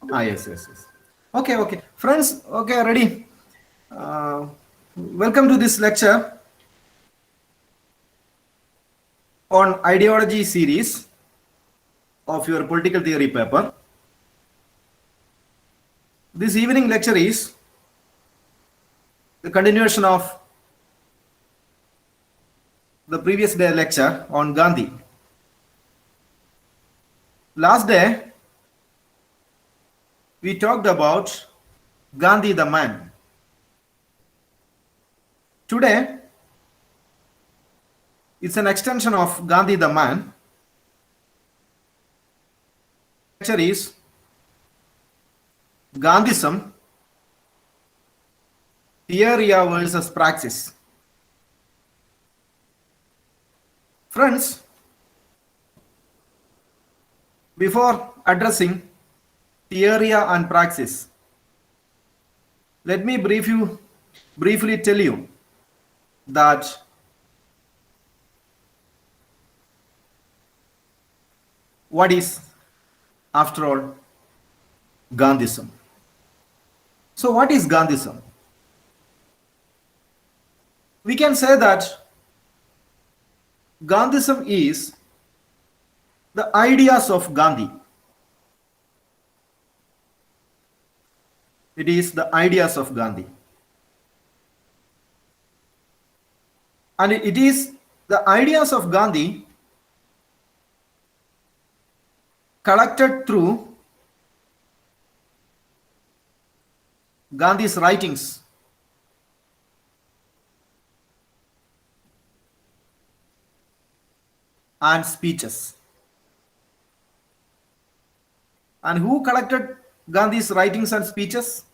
Yes. Okay. Friends, okay, ready. Uh, Welcome to this lecture on ideology series of your political theory paper. This evening lecture is the continuation of the previous day lecture on Gandhi. Last day, we talked about Gandhi the man. Today, it's an extension of Gandhi the man. Lecture is Gandhism, theory versus praxis. Friends, before addressing theory and praxis, let me briefly tell you that what is, after all, Gandhism. So what is Gandhism? We can say that Gandhism is the ideas of Gandhi. It is the ideas of Gandhi. And it is the ideas of Gandhi collected through Gandhi's writings and speeches. And who collected Gandhi's writings and speeches?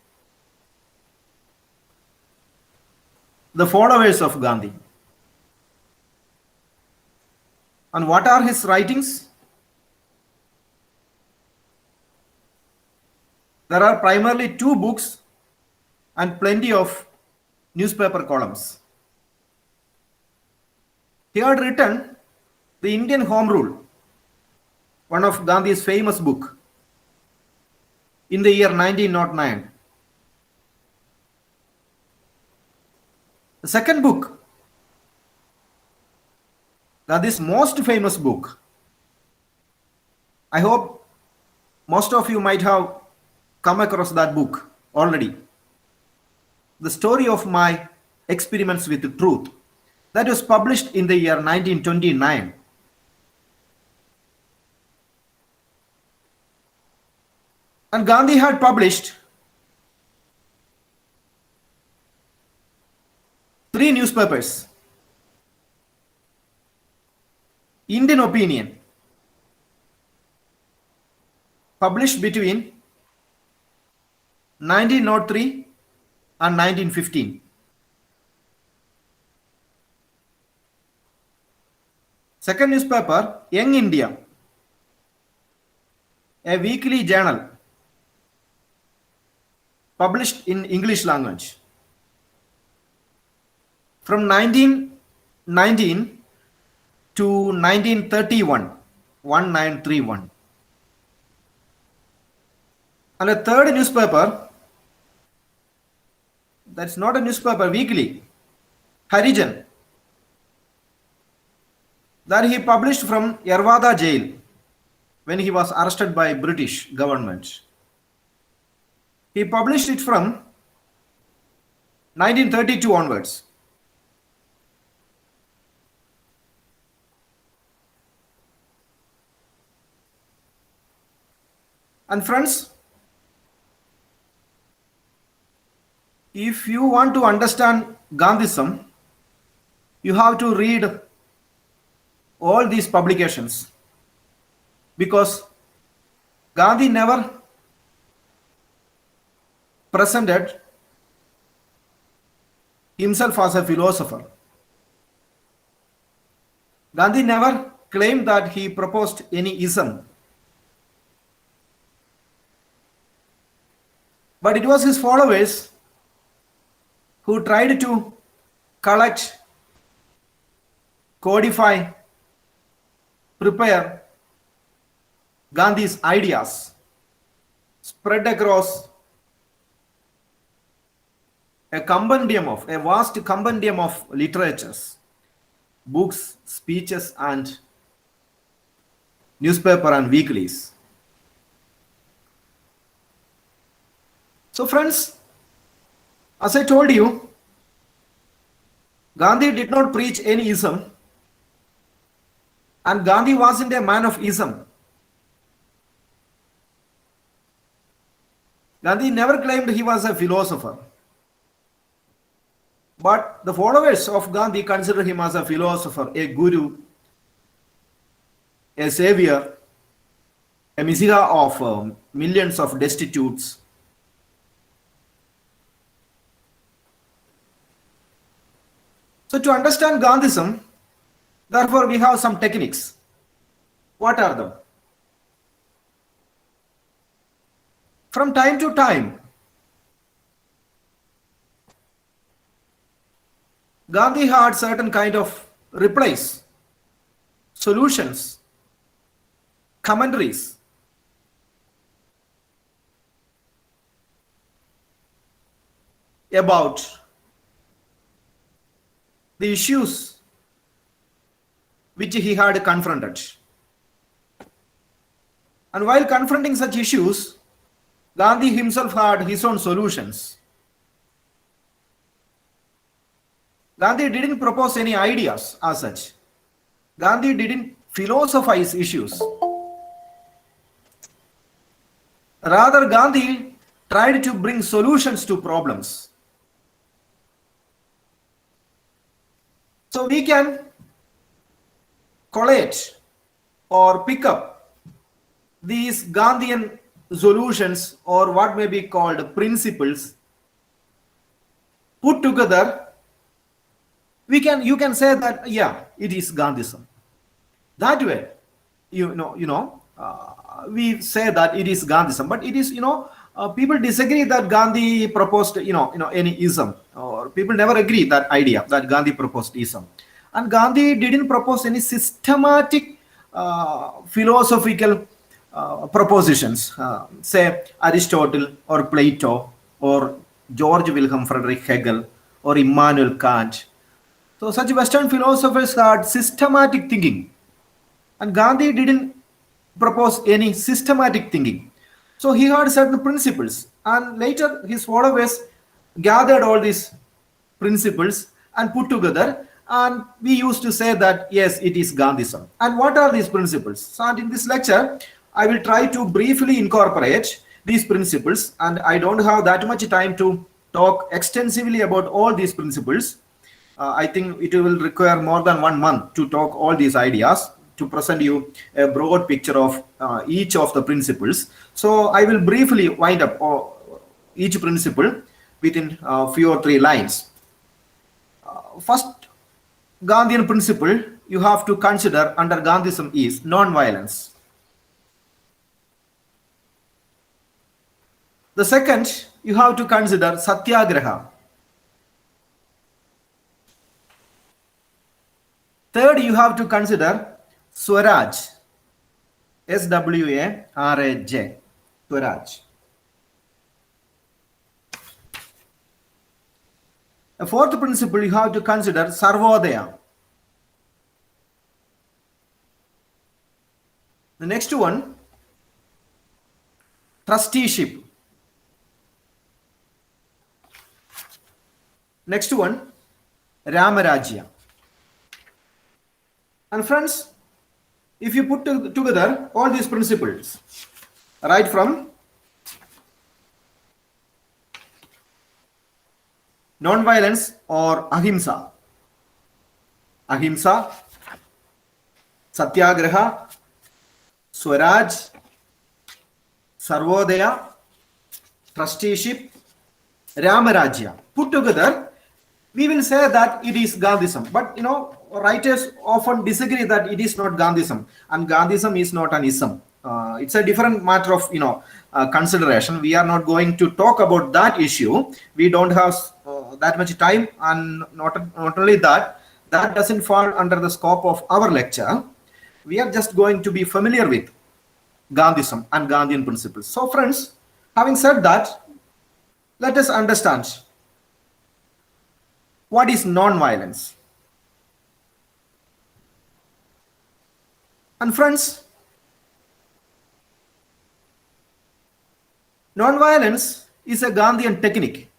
The followers of Gandhi. And what are his writings? There are primarily two books and plenty of newspaper columns. He had written The Indian Home Rule, one of Gandhi's famous book, in the year 1909. The second book, Gandhi's most famous book, I hope most of you might have come across that book already. The Story of My Experiments with Truth, that was published in the year 1929. And Gandhi had published three newspapers: Indian Opinion, published between 1903 and 1915. Second newspaper, Young India, a weekly journal published in English language from 1919 to 1931, 1931. And a third newspaper, that's not a newspaper, weekly, Harijan, that he published from Yerwada jail when he was arrested by British government. He published it from 1932 onwards. And friends, if you want to understand Gandhism, you have to read all these publications, because Gandhi never presented himself as a philosopher. Gandhi never claimed that he proposed any ism. But it was his followers who tried to collect, codify, prepare Gandhi's ideas, spread across a vast compendium of literatures, books, speeches, and newspaper and weeklies. So friends, as I told you, Gandhi did not preach any ism, and Gandhi wasn't a man of ism. Gandhi never claimed he was a philosopher. But the followers of Gandhi consider him as a philosopher, a guru, a savior, a messiah of millions of destitutes. So to understand Gandhism, therefore we have some techniques. What are them? From time to time, Gandhi had certain kind of replies, solutions, commentaries. About the issues which he had confronted. And while confronting such issues, Gandhi himself had his own solutions. Gandhi didn't propose any ideas as such. Gandhi didn't philosophize issues. Rather, Gandhi tried to bring solutions to problems. So we can collate or pick up these Gandhian solutions, or what may be called principles, put together. You can say that, yeah, it is Gandhism. That way, we say that it is Gandhism, but it is, people disagree that Gandhi proposed, any ism, or people never agree that idea that Gandhi proposed ism. And Gandhi didn't propose any systematic philosophical propositions, say Aristotle or Plato or George Wilhelm Friedrich Hegel or Immanuel Kant. So such Western philosophers had systematic thinking, and Gandhi didn't propose any systematic thinking. So he had certain principles, and later his followers gathered all these principles and put together, and we used to say that, yes, it is Gandhism. And what are these principles? So in this lecture, I will try to briefly incorporate these principles, and I don't have that much time to talk extensively about all these principles. I think it will require more than 1 month to talk all these ideas, to present you a broad picture of each of the principles. So I will briefly wind up each principle within a few or 3 lines. First Gandhian principle you have to consider under Gandhism is non-violence. The second you have to consider satyagraha. Third, you have to consider Swaraj, S-W-A-R-A-J, Swaraj. A fourth principle, you have to consider Sarvodaya. The next one, trusteeship. Next one, Ramarajya. And friends, if you put together all these principles, right from non-violence or ahimsa, satyagraha, Swaraj, Sarvodaya, trusteeship, Ramarajya, put together, we will say that it is Gandhism. But writers often disagree that it is not Gandhism, and Gandhism is not an ism. It's a different matter of consideration. We are not going to talk about that issue. We don't have that much time, and not only that doesn't fall under the scope of our lecture. We are just going to be familiar with Gandhism and Gandhian principles. So friends, Having said that, let us understand what is non-violence. And friends, non-violence is a Gandhian technique.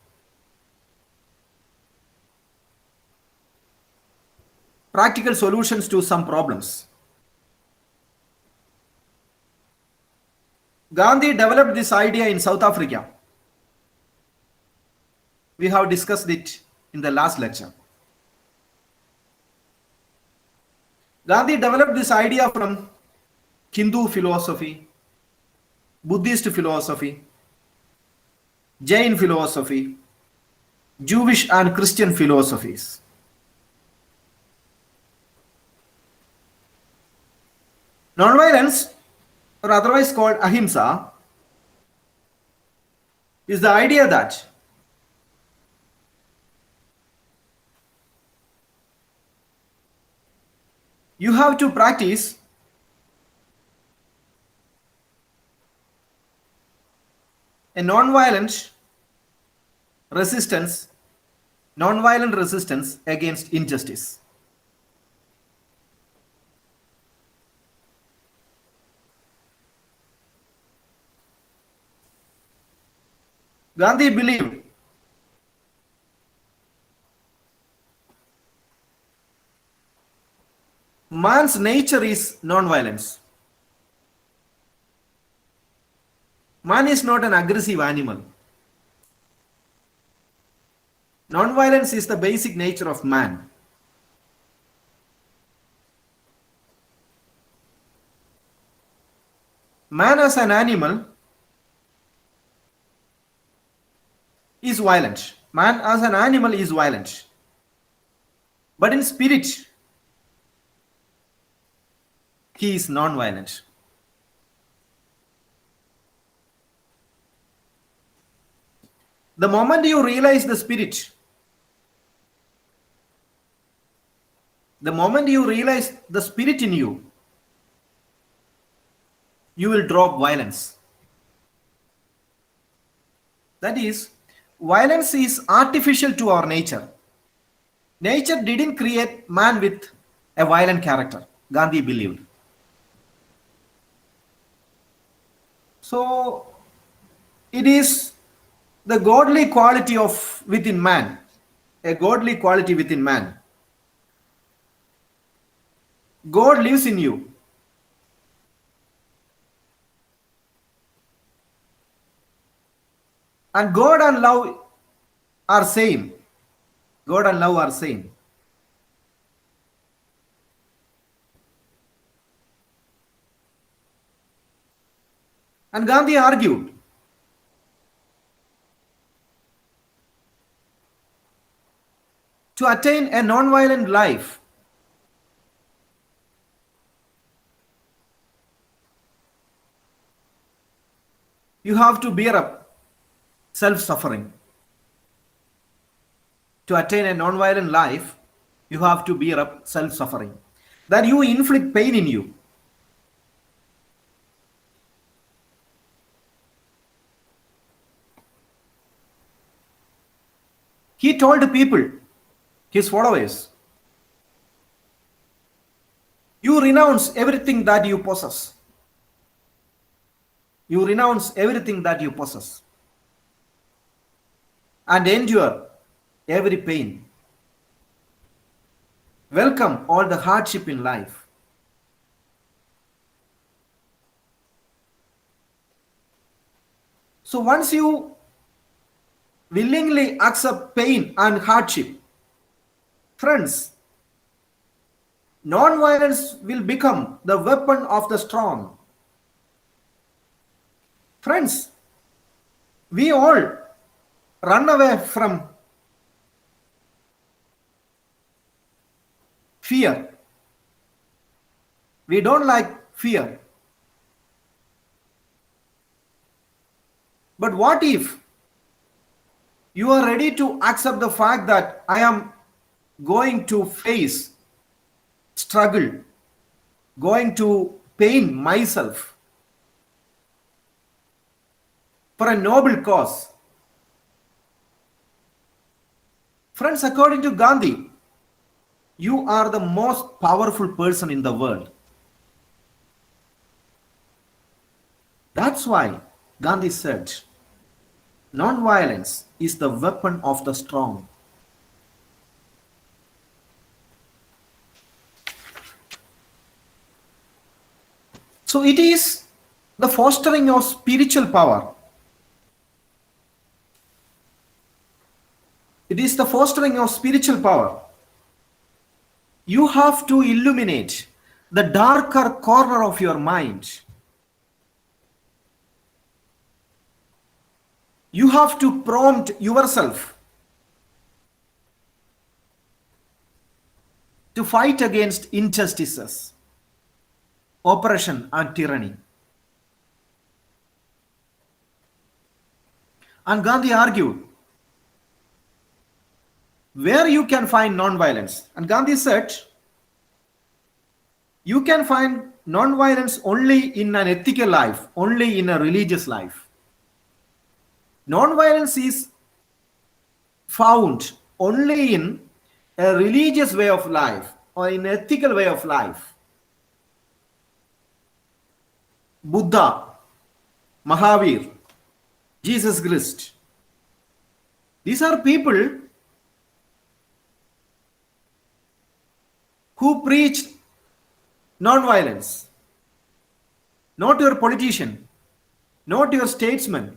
Practical solutions to some problems. Gandhi developed this idea in South Africa. We have discussed it in the last lecture. Gandhi developed this idea from Hindu philosophy, Buddhist philosophy, Jain philosophy, Jewish and Christian philosophies. Nonviolence, or otherwise called ahimsa, is the idea that you have to practice a non-violent resistance against injustice. Gandhi believed man's nature is non-violence. Man is not an aggressive animal. Non-violence is the basic nature of man. Man as an animal is violent. Man as an animal is violent. But in spirit, he is non-violent. The moment you realize the spirit, the moment you realize the spirit in you, you will drop violence. That is, violence is artificial to our nature. Nature didn't create man with a violent character, Gandhi believed. So, it is the godly quality of within man, a godly quality within man. God lives in you. And God and love are same. God and love are same. And Gandhi argued to attain a non-violent life, you have to bear up self-suffering. To attain a non-violent life, you have to bear up self-suffering. That you inflict pain in you. He told people, his followers, you renounce everything that you possess. You renounce everything that you possess and endure every pain. Welcome all the hardship in life. So once you willingly accept pain and hardship, friends, non-violence will become the weapon of the strong. Friends, we all run away from fear. We don't like fear. But what if you are ready to accept the fact that I am going to face struggle, going to pain myself? for a noble cause. Friends, according to Gandhi, you are the most powerful person in the world. That's why Gandhi said, non-violence is the weapon of the strong. So it is the fostering of spiritual power. It is the fostering of spiritual power. You have to illuminate the darker corner of your mind. You have to prompt yourself to fight against injustices, oppression, and tyranny. And Gandhi argued where you can find non-violence. And Gandhi said, you can find non-violence only in an ethical life, only in a religious life. Non-violence is found only in a religious way of life or in an ethical way of life. Buddha, Mahavir, Jesus Christ. These are people who preached non-violence. Not your politician, not your statesman,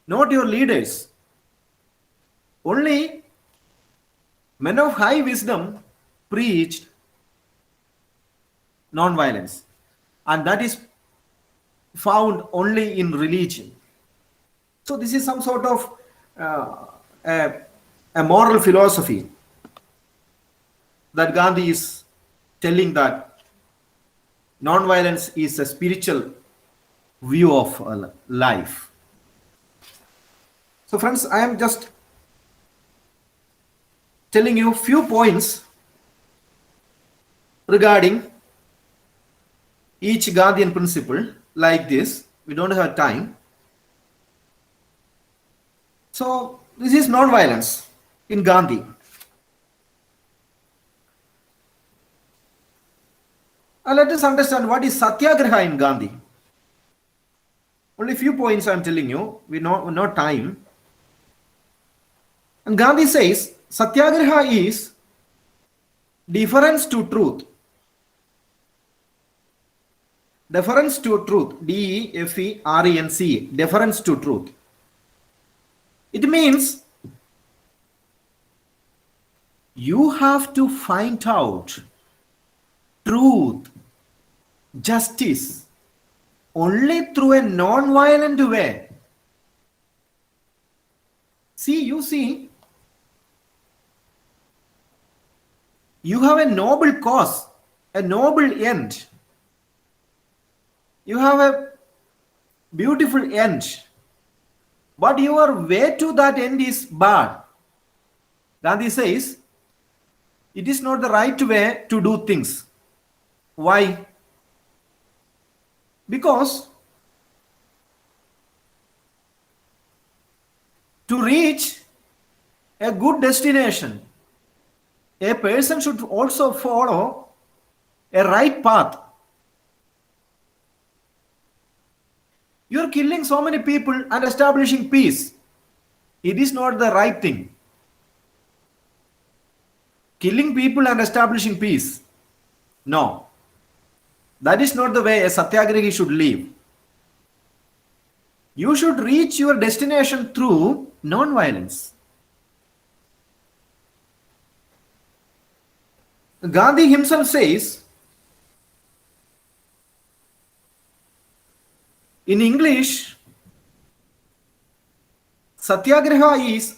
not your leaders. Only men of high wisdom preached non-violence. And that is found only in religion. So this is some sort of a moral philosophy that Gandhi is telling, that non-violence is a spiritual view of life. So friends, I am just telling you few points regarding each Gandhian principle like this. We don't have time. So this is non-violence in Gandhi. Let us understand what is Satyagraha in Gandhi. Only few points I am telling you. We know no time. And Gandhi says Satyagraha is deference to truth. Deference to truth. D-E-F-E-R-E-N-C. Deference to truth. It means you have to find out truth, justice, only through a non-violent way. You see, you have a noble cause, a noble end. You have a beautiful end. But your way to that end is bad. Gandhi says, it is not the right way to do things. Why? Because to reach a good destination, a person should also follow a right path. You are killing so many people and establishing peace. It is not the right thing. Killing people and establishing peace. No. That is not the way a Satyagrahi should live. You should reach your destination through non-violence. Gandhi himself says, in English, Satyagraha is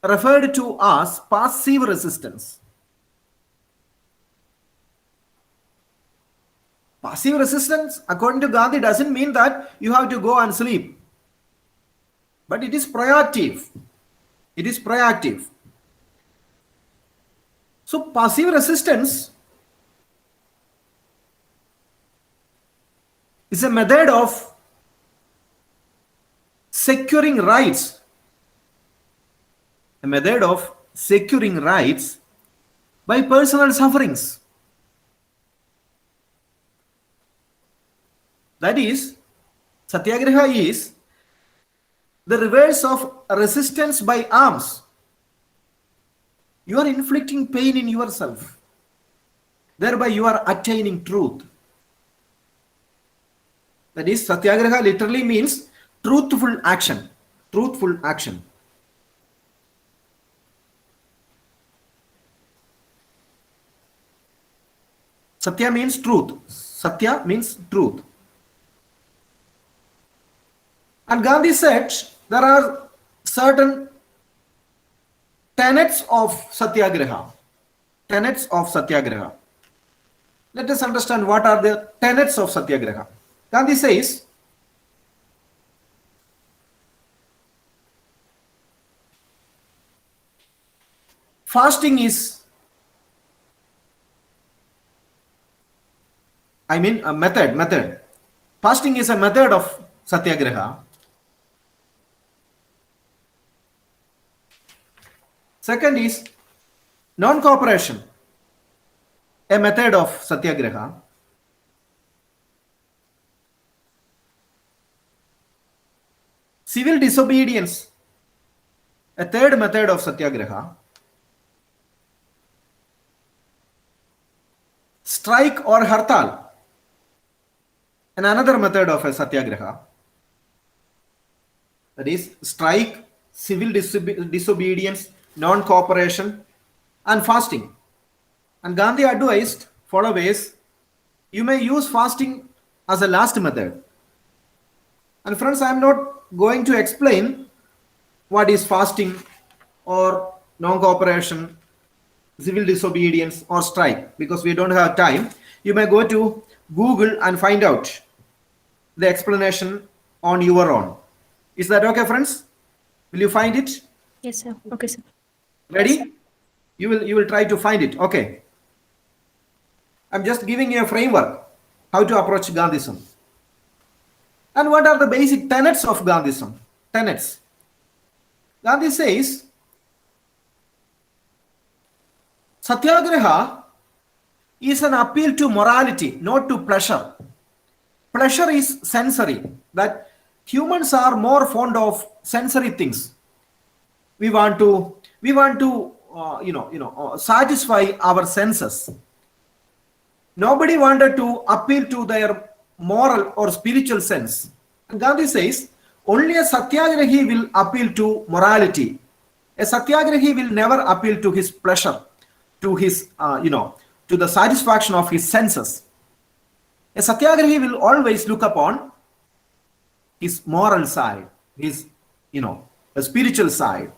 referred to as passive resistance. Passive resistance, according to Gandhi, doesn't mean that you have to go and sleep. But it is proactive. It is proactive. So passive resistance is a method of securing rights, a method of securing rights by personal sufferings. That is, Satyagraha is the reverse of resistance by arms. You are inflicting pain in yourself. Thereby you are attaining truth. That is, Satyagraha literally means truthful action. Truthful action. Satya means truth. Satya means truth. And Gandhi said there are certain tenets of Satyagraha. Tenets of Satyagraha. Let us understand what are the tenets of Satyagraha. Gandhi says, fasting is, a method. Fasting is a method of Satyagraha. Second is non-cooperation, a method of Satyagraha. Civil disobedience, a third method of Satyagraha. Strike or hartal, and another method of a Satyagraha. That is, strike, civil disobedience, non-cooperation, and fasting. And Gandhi advised followers, you may use fasting as a last method. And friends, I am not going to explain what is fasting or non-cooperation, civil disobedience, or strike because we don't have time. You may go to Google and find out the explanation on your own. Is that okay, friends? Will you find it? Yes, sir. Okay, sir. Ready? Yes, You will try to find it. Okay. I'm just giving you a framework how to approach Gandhism. And what are the basic tenets of Gandhism? Tenets. Gandhi says, Satyagraha is an appeal to morality, not to pleasure. Pleasure is sensory, that humans are more fond of sensory things. We want to satisfy our senses. Nobody wanted to appeal to their moral or spiritual sense. And Gandhi says, only a Satyagrahi will appeal to morality. A Satyagrahi will never appeal to his pleasure, to his, to the satisfaction of his senses. A Satyagrahi will always look upon his moral side, his, the spiritual side.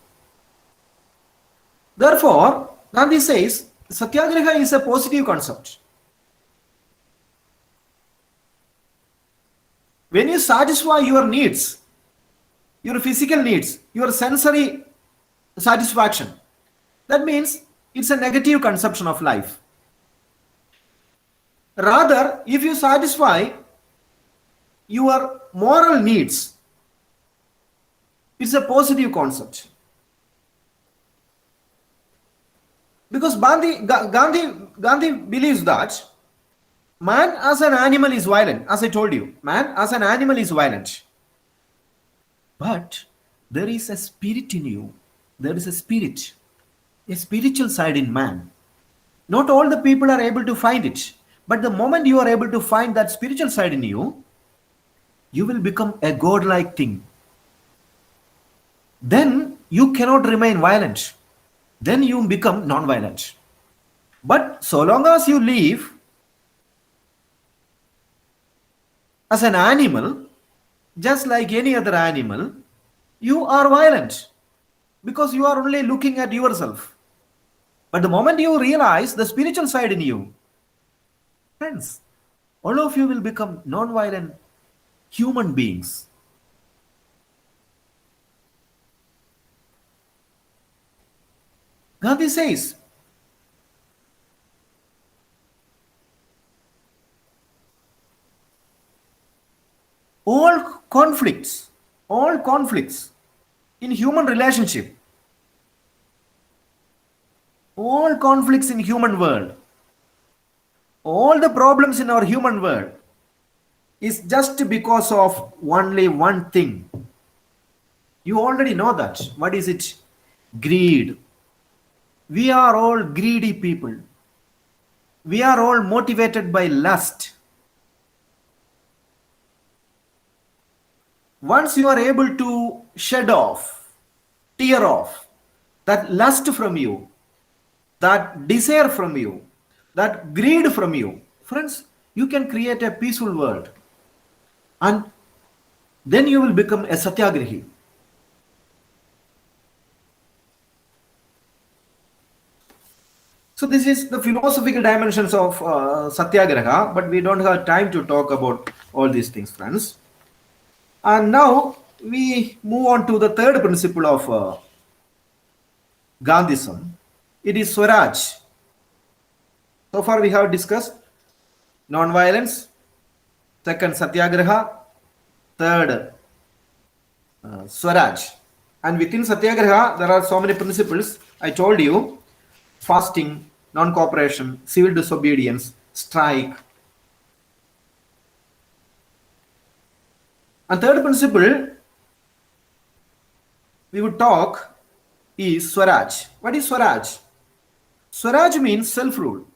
Therefore, Gandhi says, Satyagraha is a positive concept. When you satisfy your needs, your physical needs, your sensory satisfaction, that means it's a negative conception of life. Rather, if you satisfy your moral needs, it's a positive concept. Because Gandhi believes that man as an animal is violent. As I told you, man as an animal is violent. But there is a spirit in you. There is a spirit, a spiritual side in man. Not all the people are able to find it. But the moment you are able to find that spiritual side in you, you will become a godlike thing. Then you cannot remain violent. Then you become non-violent. But so long as you live as an animal, just like any other animal, you are violent because you are only looking at yourself. But the moment you realize the spiritual side in you, friends, all of you will become non-violent human beings. Gandhi says, all conflicts all conflicts in human relationship, all conflicts in human world, all the problems in our human world is just because of only one thing. You already know that. What is it? Greed. We are all greedy people. We are all motivated by lust. Once you are able to shed off, tear off that lust from you, that desire from you, that greed from you, friends, you can create a peaceful world. And then you will become a satyagrahi. So this is the philosophical dimensions of satyagraha, but we don't have time to talk about all these things, friends. And now we move on to the third principle of Gandhism. It is Swaraj. So far we have discussed non-violence, second Satyagraha, third Swaraj. And within Satyagraha there are so many principles. I told you: fasting, non-cooperation, civil disobedience, strike. And third principle we would talk is Swaraj. What is Swaraj? Swaraj means self-rule.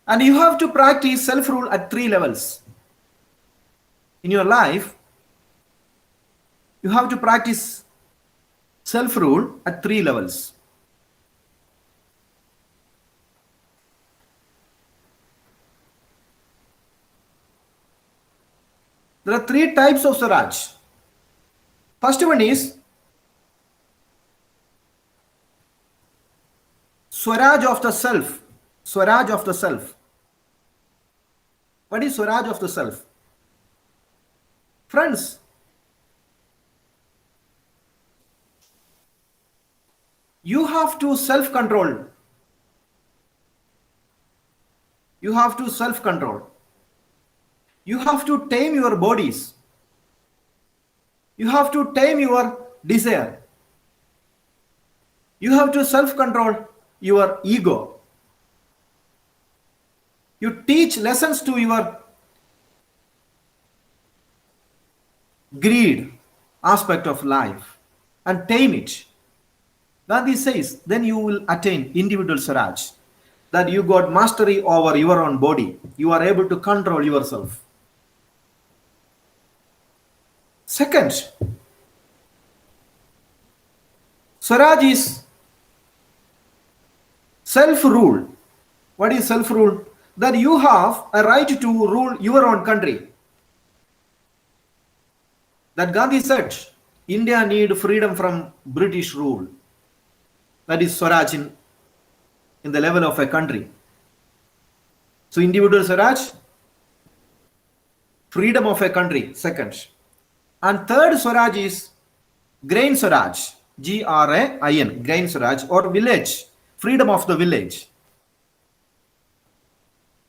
And you have to practice self-rule at 3 levels. In your life, you have to practice self-rule at 3 levels. There are 3 types of Swaraj. First one is Swaraj of the self. Swaraj of the self. What is Swaraj of the self? Friends, you have to self-control. You have to self-control. You have to tame your bodies. You have to tame your desire. You have to self-control your ego. You teach lessons to your greed aspect of life and tame it. Gandhi says, then you will attain individual Swaraj, that you got mastery over your own body. You are able to control yourself. Second, Swaraj is self-rule. What is self-rule? That you have a right to rule your own country. That Gandhi said, India need freedom from British rule. That is Swaraj in the level of a country. So individual Swaraj, freedom of a country, second. And third Swaraj is grain Swaraj, Grain, grain Swaraj, or village, freedom of the village.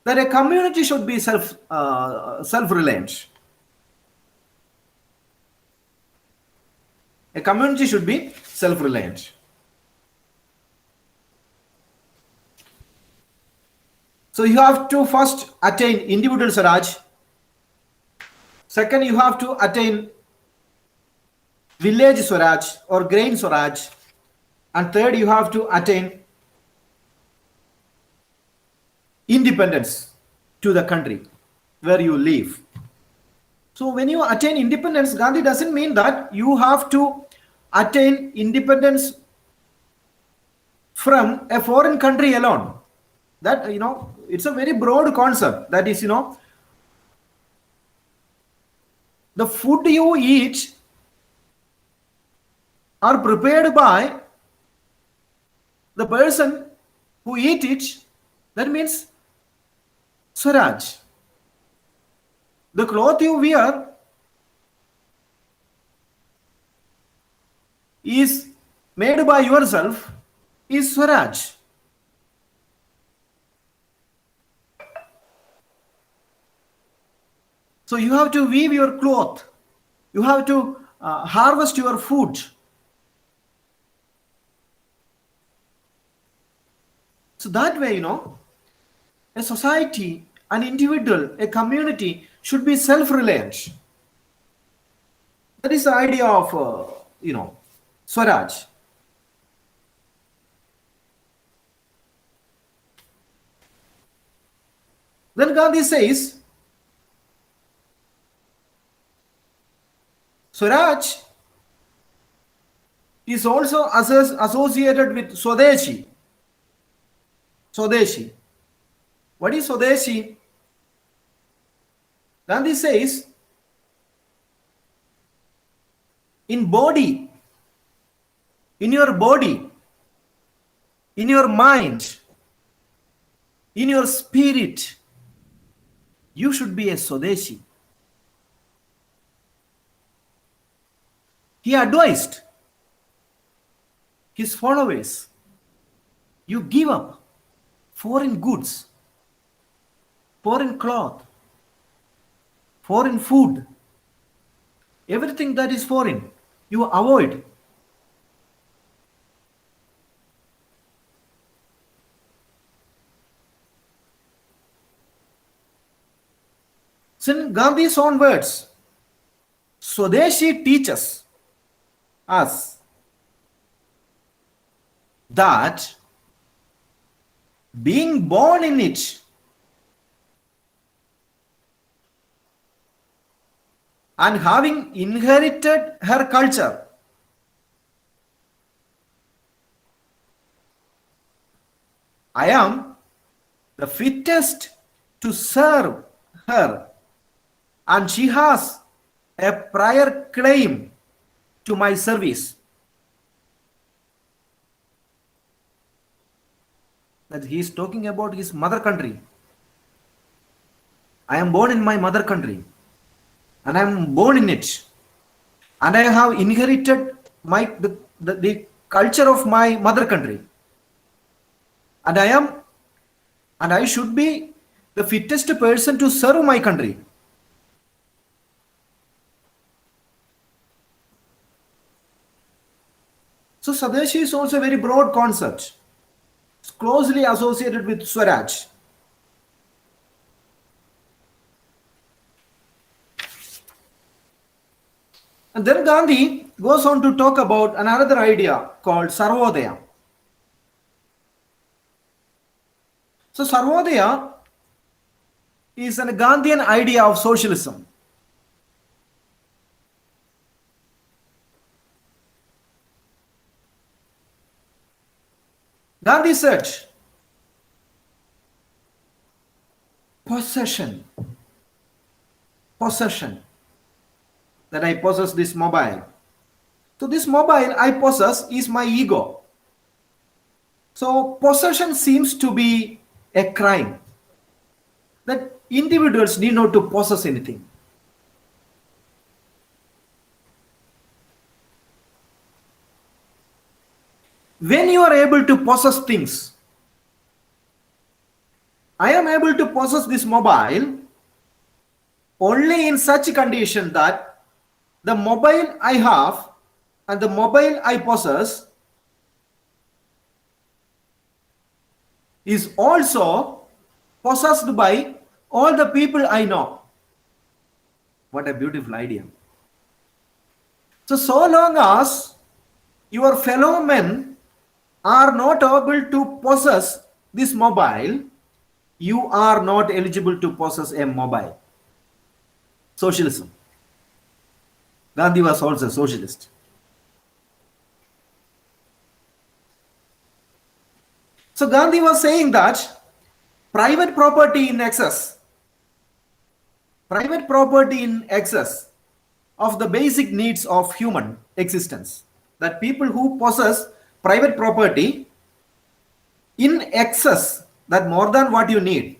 That a community should be self-reliant. A community should be self-reliant. So you have to first attain individual Swaraj. Second, you have to attain village Swaraj or grain Swaraj. And third, you have to attain independence to the country where you live. So when you attain independence, Gandhi doesn't mean that you have to attain independence from a foreign country alone. That, it's a very broad concept. That is, the food you eat are prepared by the person who eat it. That means Swaraj. The cloth you wear is made by yourself, is Swaraj. So you have to weave your cloth. You have to harvest your food. So that way, a society, an individual, a community should be self-reliant. That is the idea of, Swaraj. Then Gandhi says, Swaraj is also associated with Swadeshi. Swadeshi. What is Swadeshi? Gandhi says, in body, in your body, in your mind, in your spirit, you should be a Swadeshi. He advised his followers, you give up foreign goods, foreign cloth, foreign food, everything that is foreign, you avoid. So in Gandhi's own words, Swadeshi teaches us that being born in it and having inherited her culture, I am the fittest to serve her, and she has a prior claim to my service. That he is talking about his mother country. I am born in my mother country, and I am born in it, and I have inherited the culture of my mother country, and I should be the fittest person to serve my country. So Swadeshi is also a very broad concept. It's closely associated with Swaraj. And then Gandhi goes on to talk about another idea called Sarvodaya. So Sarvodaya is a Gandhian idea of socialism. Gandhi said, possession, that I possess this mobile. So this mobile I possess is my ego. So possession seems to be a crime, that individuals need not to possess anything. When you are able to possess things, I am able to possess this mobile only in such a condition that the mobile I have and the mobile I possess is also possessed by all the people I know. What a beautiful idea. So long as your fellow men are not able to possess this mobile, you are not eligible to possess a mobile. Socialism. Gandhi was also a socialist. So Gandhi was saying that private property in excess of the basic needs of human existence, that people who possess private property in excess, that more than what you need,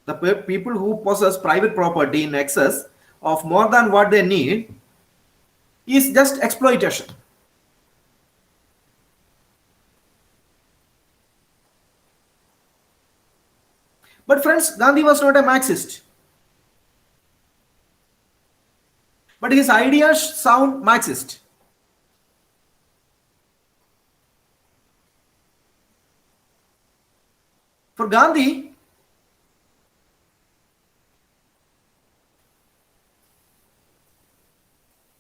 the people who possess private property in excess of more than what they need is just exploitation. But friends, Gandhi was not a Marxist. but his ideas sound Marxist. For Gandhi,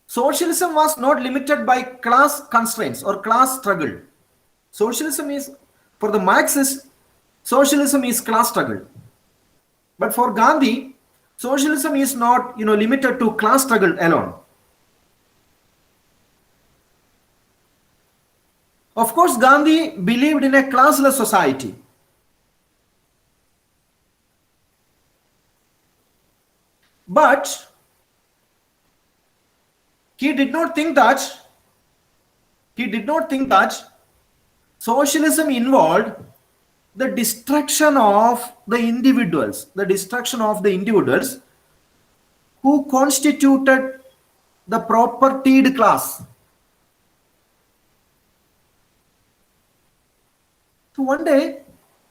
socialism was not limited by class constraints or class struggle. Socialism is, for the Marxists, socialism is class struggle. But for Gandhi, socialism is not, limited to class struggle alone. Of course, Gandhi believed in a classless society. But he did not think that socialism involved the destruction of the individuals who constituted the propertied class. So one day,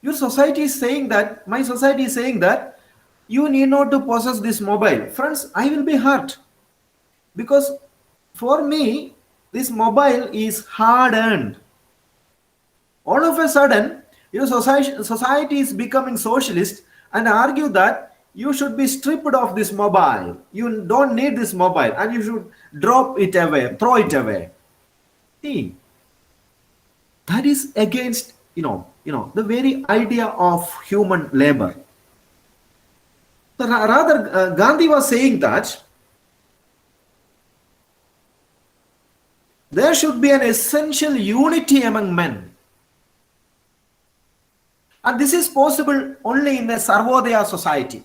my society is saying that you need not to possess this mobile. Friends, I will be hurt. Because for me, this mobile is hard earned. All of a sudden, society is becoming socialist and argue that you should be stripped of this mobile. You don't need this mobile and you should drop it away, throw it away. See, that is against, the very idea of human labor. So rather, Gandhi was saying that there should be an essential unity among men. And this is possible only in a Sarvodaya society.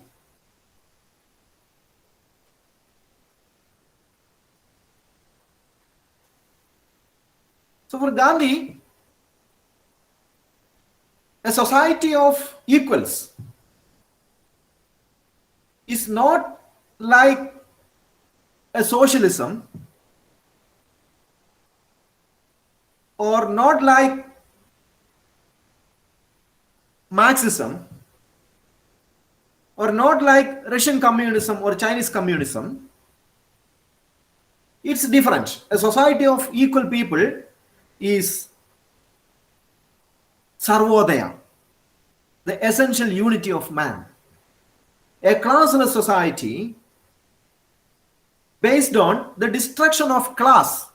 So for Gandhi, a society of equals is not like a socialism or not like Marxism or not like Russian communism or Chinese communism. It's different. A society of equal people is Sarvodaya, the essential unity of man. A classless society based on the destruction of class,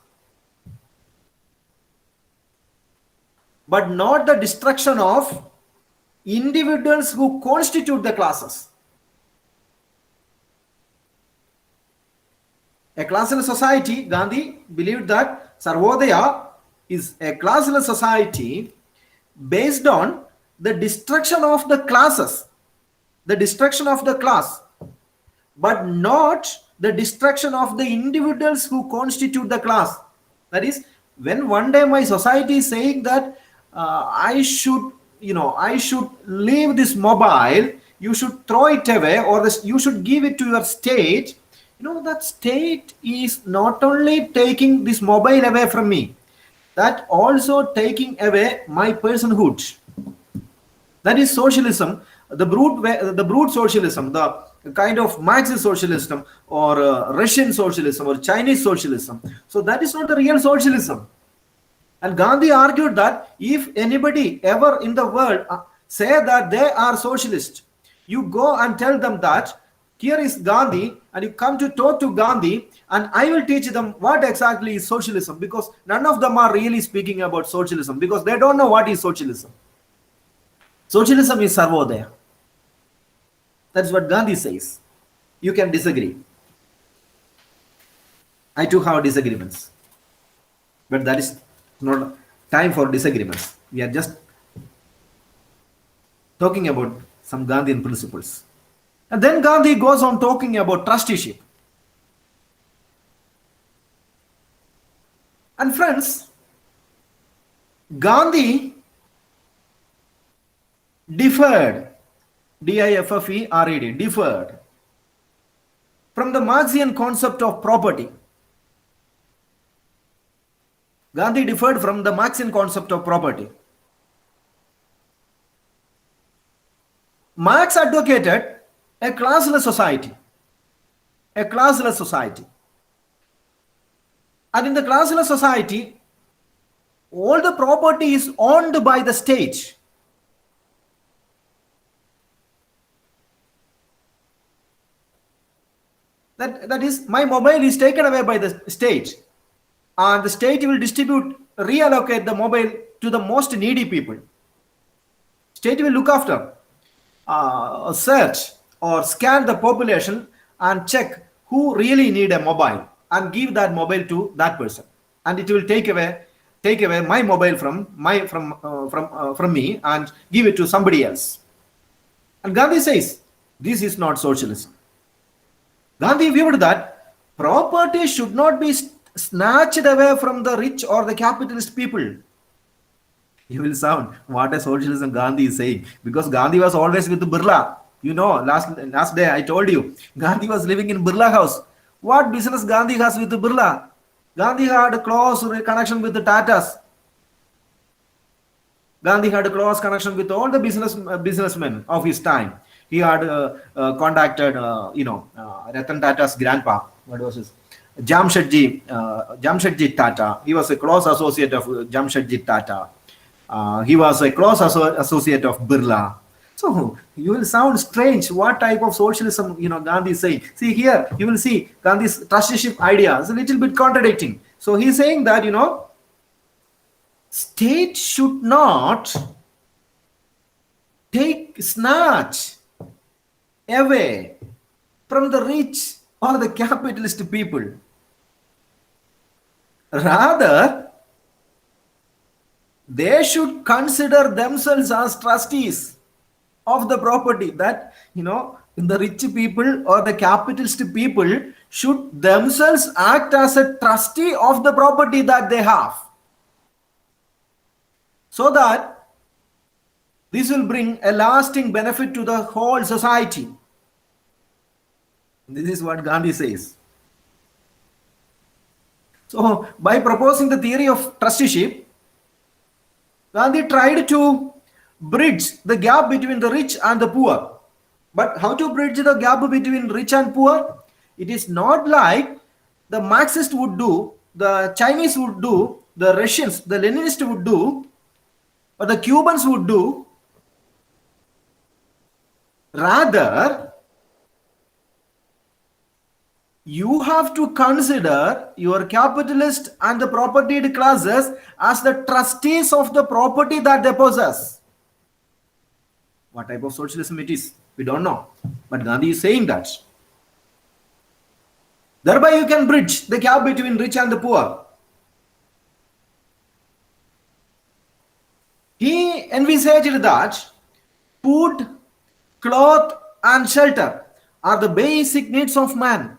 but not the destruction of individuals who constitute the classes. A classless society, Gandhi believed that Sarvodaya is a classless society based on the destruction of the classes, but not the destruction of the individuals who constitute the class. That is, when one day my society is saying that I should leave this mobile, you should throw it away, or you should give it to your state. That state is not only taking this mobile away from me, that also taking away my personhood. That is socialism, the brute socialism, the kind of Marxist socialism or Russian socialism or Chinese socialism. So that is not the real socialism. And Gandhi argued that if anybody ever in the world say that they are socialist, you go and tell them that here is Gandhi, and you come to talk to Gandhi, and I will teach them what exactly is socialism, because none of them are really speaking about socialism because they don't know what is socialism. Socialism is Sarvodaya. That's what Gandhi says. You can disagree. I too have disagreements. But that is not time for disagreements. We are just talking about some Gandhian principles. And then Gandhi goes on talking about trusteeship. And friends, Gandhi differed, D-I-F-F-E-R-E-D, differed from the Marxian concept of property. Gandhi differed from the Marxian concept of property. Marx advocated a classless society. And in the classless society, all the property is owned by the state. That is, my mobile is taken away by the state, and the state will reallocate the mobile to the most needy people. State will look after, search or scan the population and check who really need a mobile and give that mobile to that person, and it will take away my mobile from me and give it to somebody else. And Gandhi says this is not socialism. Gandhi viewed that property should not be snatched away from the rich or the capitalist people. You will sound what a socialism Gandhi is saying, because Gandhi was always with Birla. You know, last day I told you Gandhi was living in Birla house. What business Gandhi has with Birla? Gandhi had a close connection with the Tatas. Gandhi had a close connection with all the businessmen of his time. He had contacted, Ratan Tata's grandpa. What was his? Jamshedji Tata. He was a close associate of Jamshedji Tata. He was a close associate of Birla. So you will sound strange. What type of socialism, Gandhi is saying? See here, you will see Gandhi's trusteeship idea is a little bit contradicting. So he's saying that, state should not snatch away from the rich or the capitalist people. Rather, they should consider themselves as trustees of the property. That, the rich people or the capitalist people should themselves act as a trustee of the property that they have, so that this will bring a lasting benefit to the whole society. This is what Gandhi says. So, by proposing the theory of trusteeship, Gandhi tried to bridge the gap between the rich and the poor. But how to bridge the gap between rich and poor? It is not like the Marxists would do, the Chinese would do, the Russians, the Leninists would do, or the Cubans would do. Rather, you have to consider your capitalist and the propertied classes as the trustees of the property that they possess. What type of socialism it is, we don't know. But Gandhi is saying that. Thereby you can bridge the gap between rich and the poor. He envisaged that food, cloth and shelter are the basic needs of man.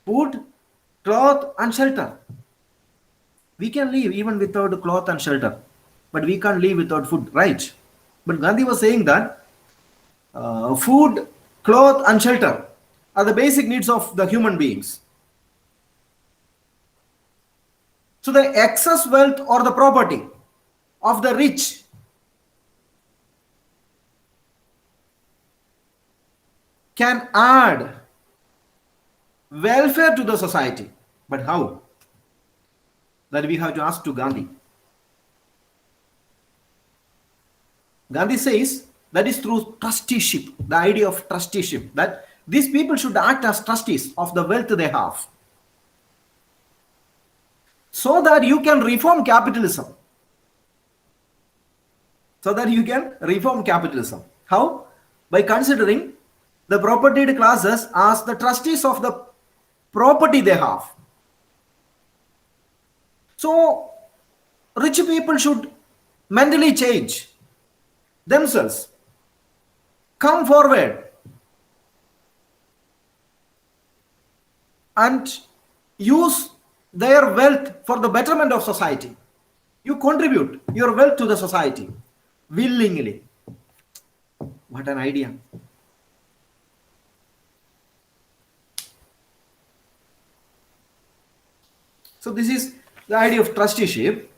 Food, cloth and shelter. We can live even without cloth and shelter, but we can't live without food, right? But Gandhi was saying that food, cloth and shelter are the basic needs of the human beings. So the excess wealth or the property of the rich can add welfare to the society. But how? That we have to ask to Gandhi. Gandhi says that is through trusteeship, the idea of trusteeship, that these people should act as trustees of the wealth they have, so that you can reform capitalism. How? By considering the propertied classes as the trustees of the property they have. So, rich people should mentally change themselves, come forward and use their wealth for the betterment of society. You contribute your wealth to the society willingly. What an idea. So this is the idea of trusteeship.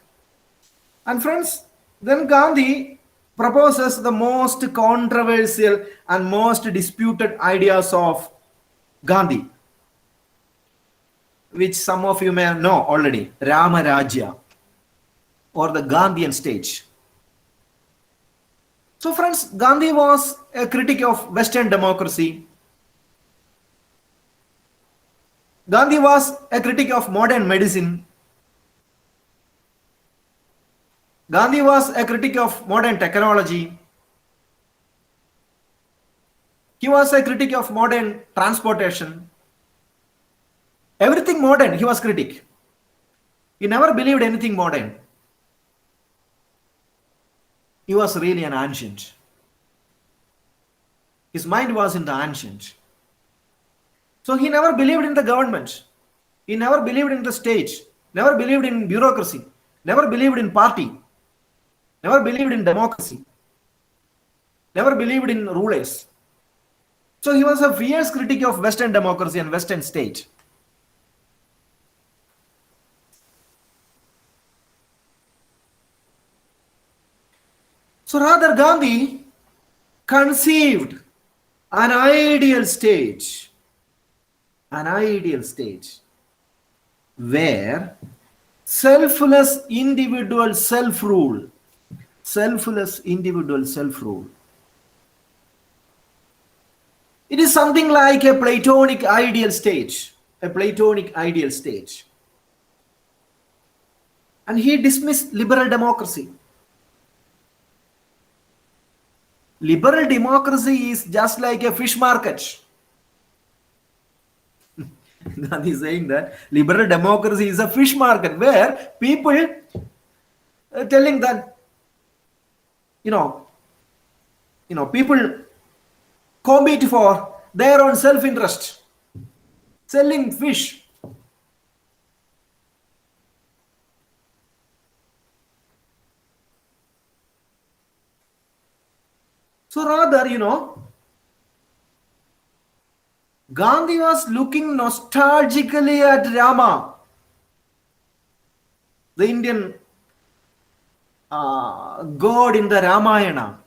And friends, then Gandhi proposes the most controversial and most disputed ideas of Gandhi. which some of you may know already, Rama Rajya or the Gandhian stage. So friends, Gandhi was a critic of Western democracy. Gandhi was a critic of modern medicine. Gandhi was a critic of modern technology. He was a critic of modern transportation. Everything modern, he was critic. He never believed anything modern. He was really an ancient. His mind was in the ancient. So he never believed in the government. He never believed in the state. Never believed in bureaucracy. Never believed in party. Never believed in democracy. Never believed in rulers. So he was a fierce critic of Western democracy and Western state. So rather, Gandhi conceived an ideal state where selfless individual self-rule, it is something like a Platonic ideal state, and he dismissed liberal democracy. Liberal democracy is just like a fish market. Gandhi is saying that liberal democracy is a fish market where people are telling that, people compete for their own self-interest, selling fish. So rather, Gandhi was looking nostalgically at Rama, the Indian god in the Ramayana.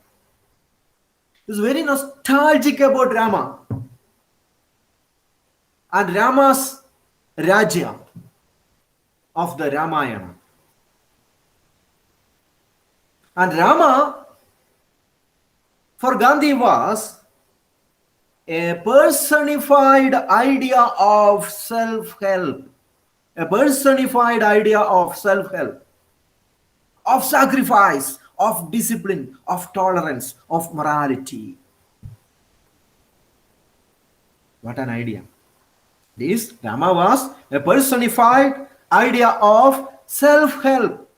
He was very nostalgic about Rama and Rama's Rajya of the Ramayana. And Rama, for Gandhi, was a personified idea of self-help, of sacrifice, of discipline, of tolerance, of morality. What an idea. This Rama was a personified idea of self-help,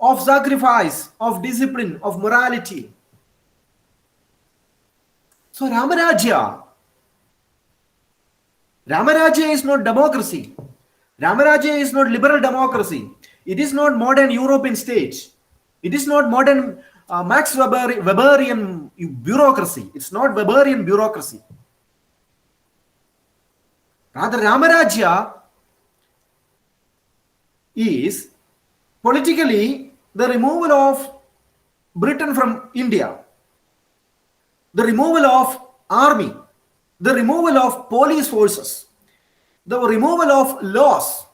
of sacrifice, of discipline, of morality. So Ramarajya is not democracy. Ramarajya is not liberal democracy. It is not modern European state. It is not modern Max Weberian bureaucracy. It's not Weberian bureaucracy. Rather, Ramarajya is politically the removal of Britain from India, the removal of army, the removal of police forces, the removal of laws.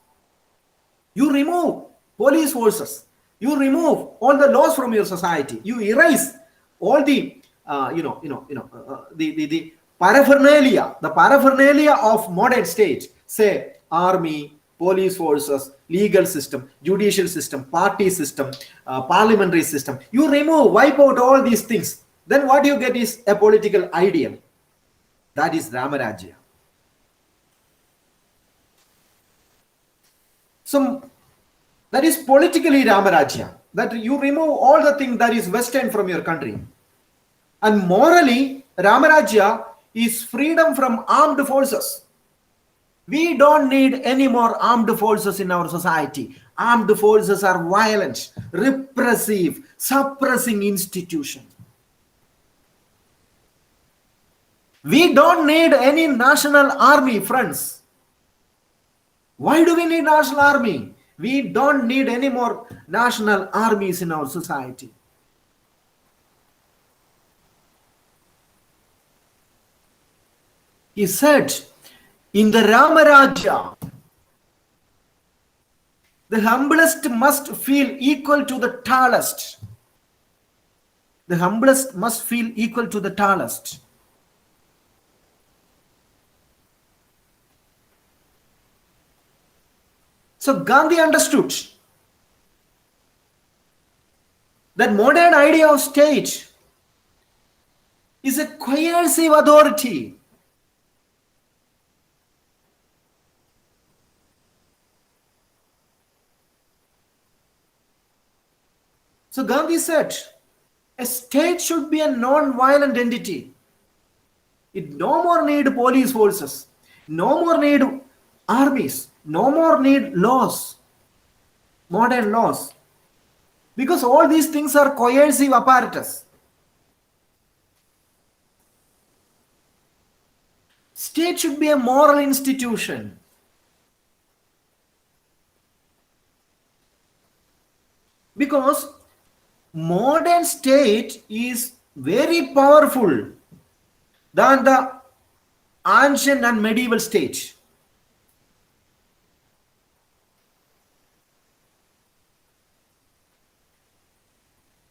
You remove police forces, you remove all the laws from your society, you erase all the the paraphernalia of modern state, say army, police forces, legal system, judicial system, party system, parliamentary system. You remove, wipe out all these things. Then what you get is a political ideal. That is Ramarajya. So that is politically Ramarajya, that you remove all the things that is Western from your country. And morally, Ramarajya is freedom from armed forces. We don't need any more armed forces in our society. Armed forces are violent, repressive, suppressing institutions. We don't need any national army, friends. Why do we need national army? We don't need any more national armies in our society. He said, in the Ramarajya, The humblest must feel equal to the tallest. The humblest must feel equal to the tallest. So Gandhi understood that modern idea of state is a coercive authority. So Gandhi said, a state should be a non-violent entity. It no more need police forces, no more need armies, no more need laws, modern laws. Because all these things are coercive apparatus. State should be a moral institution. Because modern state is very powerful than the ancient and medieval state.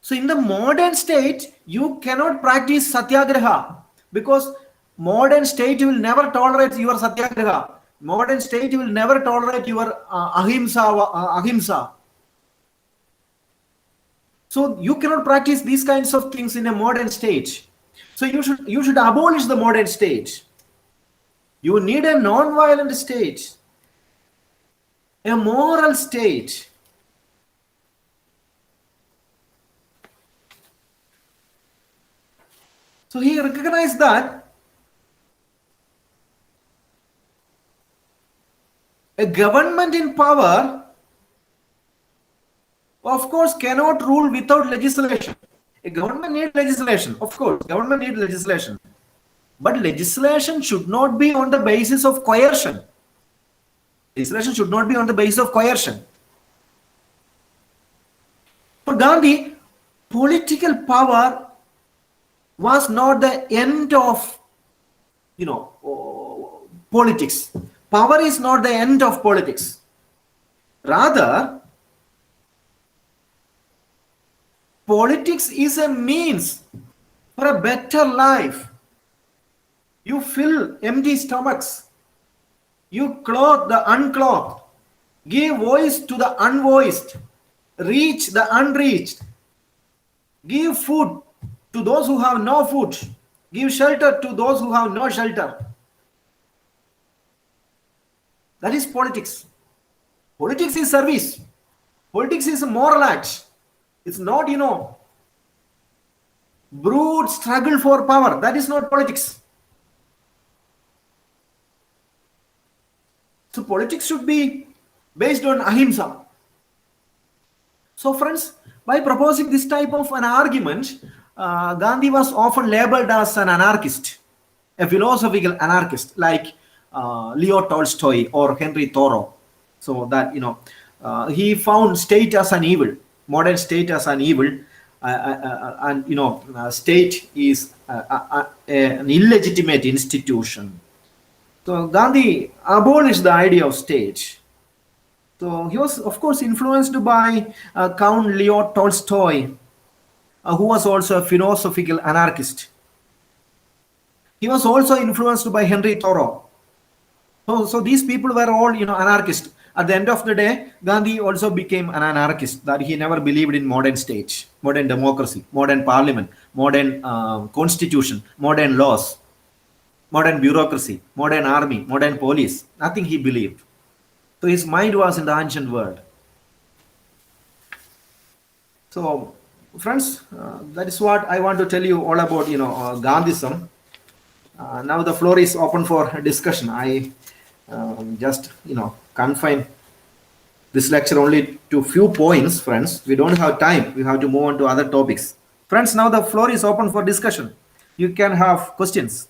So in the modern state, you cannot practice satyagraha because modern state will never tolerate your satyagraha. Modern state will never tolerate your ahimsa. So you cannot practice these kinds of things in a modern state. So you should abolish the modern state. You need a non-violent state, a moral state. So he recognized that a government in power, of course, cannot rule without legislation. A government needs legislation, of course, government needs legislation. But legislation should not be on the basis of coercion. Legislation should not be on the basis of coercion. For Gandhi, political power was not the end of, politics. Power is not the end of politics. Rather, politics is a means for a better life. You fill empty stomachs. You clothe the unclothed. Give voice to the unvoiced. Reach the unreached. Give food to those who have no food. Give shelter to those who have no shelter. That is politics. Politics is service. Politics is a moral act. It's not, brute struggle for power. That is not politics. So politics should be based on ahimsa. So friends, by proposing this type of an argument, Gandhi was often labeled as an anarchist, a philosophical anarchist like Leo Tolstoy or Henry Thoreau. So that, he found state as an evil, modern state as an evil, and, state is an illegitimate institution. So Gandhi abolished the idea of state. So he was, of course, influenced by Count Leo Tolstoy, who was also a philosophical anarchist. He was also influenced by Henry Thoreau. So these people were all, anarchists. At the end of the day, Gandhi also became an anarchist, that he never believed in modern state, modern democracy, modern parliament, modern constitution, modern laws, modern bureaucracy, modern army, modern police. Nothing he believed. So his mind was in the ancient world. So friends, that is what I want to tell you all about, Gandhism. Now the floor is open for discussion. I just, confine this lecture only to few points, friends. We don't have time. We have to move on to other topics. Friends, now the floor is open for discussion. You can have questions.